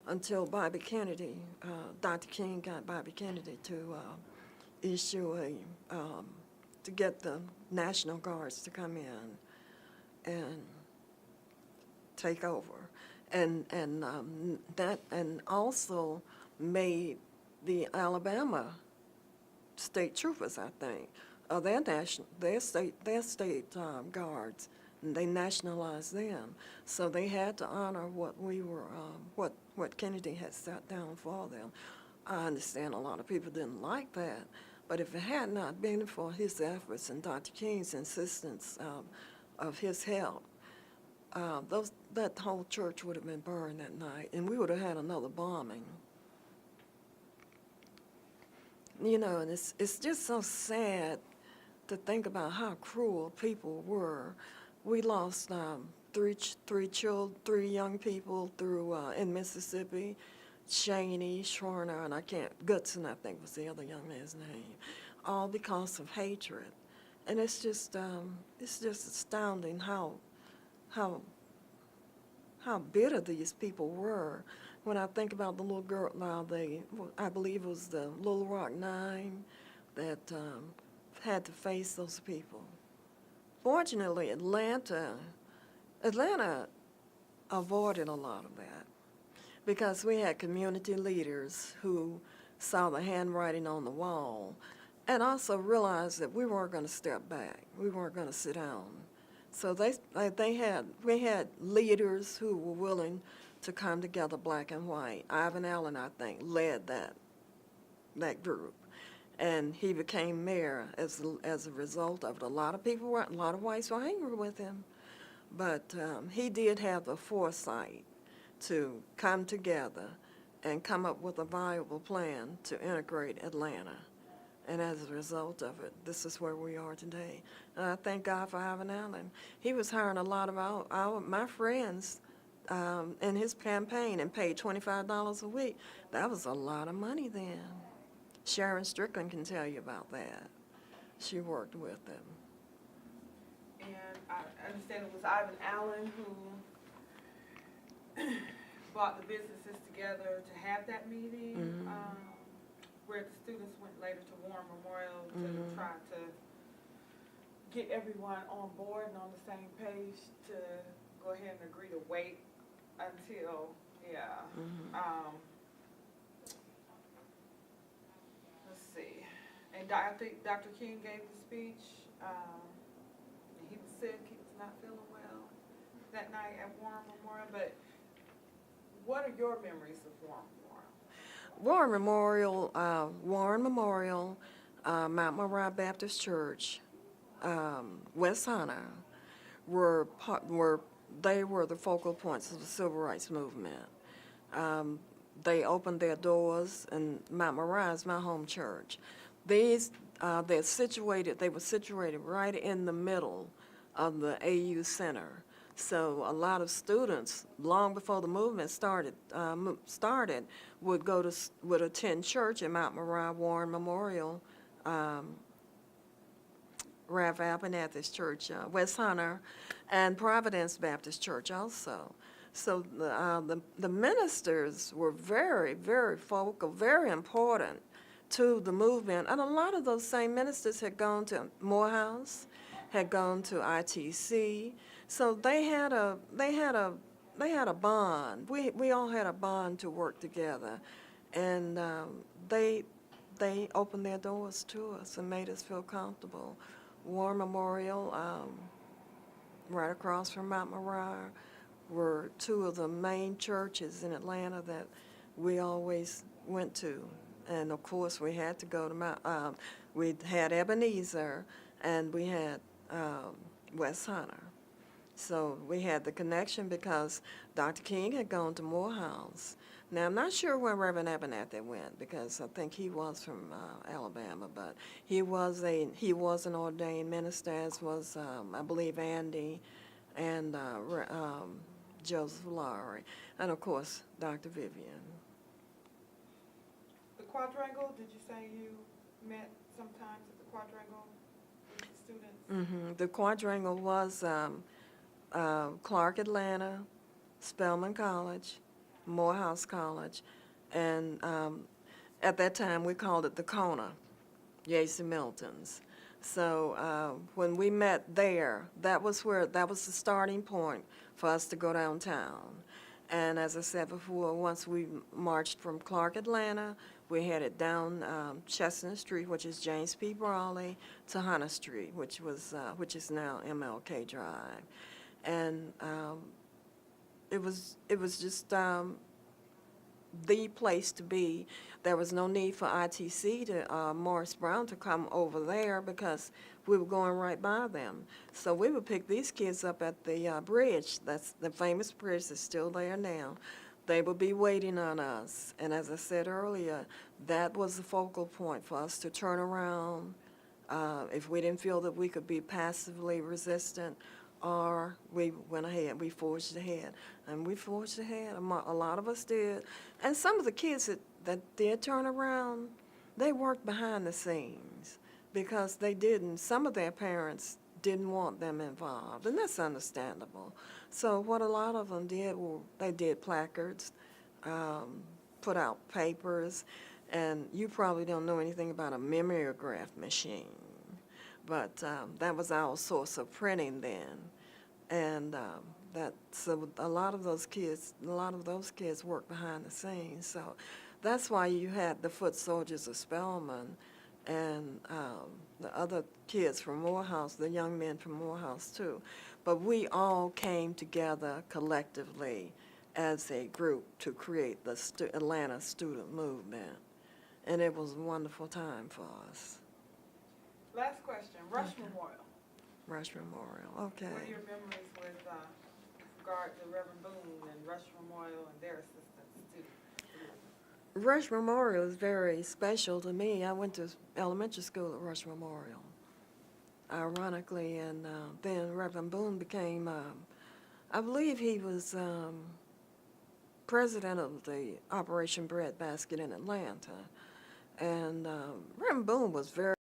until Bobby Kennedy, Dr. King got Bobby Kennedy to issue to get the National Guards to come in and take over. And also made the Alabama state troopers, I think, their state guards, and they nationalized them. So they had to honor what we were, what Kennedy had set down for them. I understand a lot of people didn't like that, but if it had not been for his efforts and Dr. King's insistence of his help, that whole church would have been burned that night, and we would have had another bombing. You know, and it's just so sad to think about how cruel people were. We lost three young people through in Mississippi, Cheney, Schwerner, and Goodson, I think was the other young man's name, all because of hatred. And it's just astounding how bitter these people were. When I think about the little girl, I believe it was the Little Rock Nine that had to face those people. Fortunately, Atlanta avoided a lot of that because we had community leaders who saw the handwriting on the wall and also realized that we weren't going to step back. We weren't going to sit down. So we had leaders who were willing to come together, black and white. Ivan Allen, I think, led that group, and he became mayor as a result of it. A lot of whites were angry with him, but he did have the foresight to come together and come up with a viable plan to integrate Atlanta. And as a result of it, this is where we are today. And I thank God for Ivan Allen. He was hiring a lot of my friends in his campaign and paid $25 a week. That was a lot of money then. Sharon Strickland can tell you about that. She worked with them. And I understand it was Ivan Allen who brought the businesses together to have that meeting. Mm-hmm. Where the students went later to Warren Memorial to try to get everyone on board and on the same page to go ahead and agree to wait until, let's see. And I think Dr. King gave the speech. He was sick, he was not feeling well that night at Warren Memorial. But what are your memories of Warren Memorial? Warren Memorial, Mount Moriah Baptist Church, West Hunter were the focal points of the civil rights movement. They opened their doors, and Mount Moriah is my home church. They were situated right in the middle of the AU Center. So a lot of students, long before the movement started, would attend church in Mount Moriah, Warren Memorial, Ralph Abernathy's church, West Hunter, and Providence Baptist Church also. So the ministers were very, very focal, very important to the movement, and a lot of those same ministers had gone to Morehouse, had gone to ITC. So they had a bond. We all had a bond to work together, and they opened their doors to us and made us feel comfortable. War Memorial, right across from Mount Moriah, were two of the main churches in Atlanta that we always went to, and of course we had to go to we had Ebenezer, and we had West Hunter. So we had the connection because Dr. King had gone to Morehouse. Now, I'm not sure where Reverend Abernathy went because I think he was from Alabama, but he was an ordained minister, as was, I believe, Andy and Joseph Lowry, and of course, Dr. Vivian. The quadrangle, did you say you met sometimes at the quadrangle with the students? Mm-hmm. The quadrangle was Clark Atlanta, Spelman College, Morehouse College, and at that time we called it the Kona, Yates and Milton's. So when we met there, that was the starting point for us to go downtown. And as I said before, once we marched from Clark, Atlanta, we headed down Chestnut Street, which is James P. Brawley, to Hunter Street, which is now MLK Drive. And it was just the place to be. There was no need for ITC to Morris Brown to come over there because we were going right by them. So we would pick these kids up at the bridge. That's the famous bridge that's still there now. They would be waiting on us. And as I said earlier, that was the focal point for us to turn around if we didn't feel that we could be passively resistant, or we went ahead, we forged ahead. And we forged ahead, a lot of us did. And some of the kids that did turn around, they worked behind the scenes because some of their parents didn't want them involved, and that's understandable. So what a lot of them did, they did placards, put out papers, and you probably don't know anything about a mimeograph machine, but that was our source of printing then. And so a lot of those kids worked behind the scenes. So that's why you had the foot soldiers of Spelman and the other kids from Morehouse, the young men from Morehouse too. But we all came together collectively as a group to create the Atlanta student movement. And it was a wonderful time for us. Last question, Rush Memorial. Rush Memorial, okay. What are your memories with regard to Reverend Boone and Rush Memorial and their assistance too? Rush Memorial is very special to me. I went to elementary school at Rush Memorial, ironically, and then Reverend Boone became, I believe he was president of the Operation Breadbasket in Atlanta. And Reverend Boone was very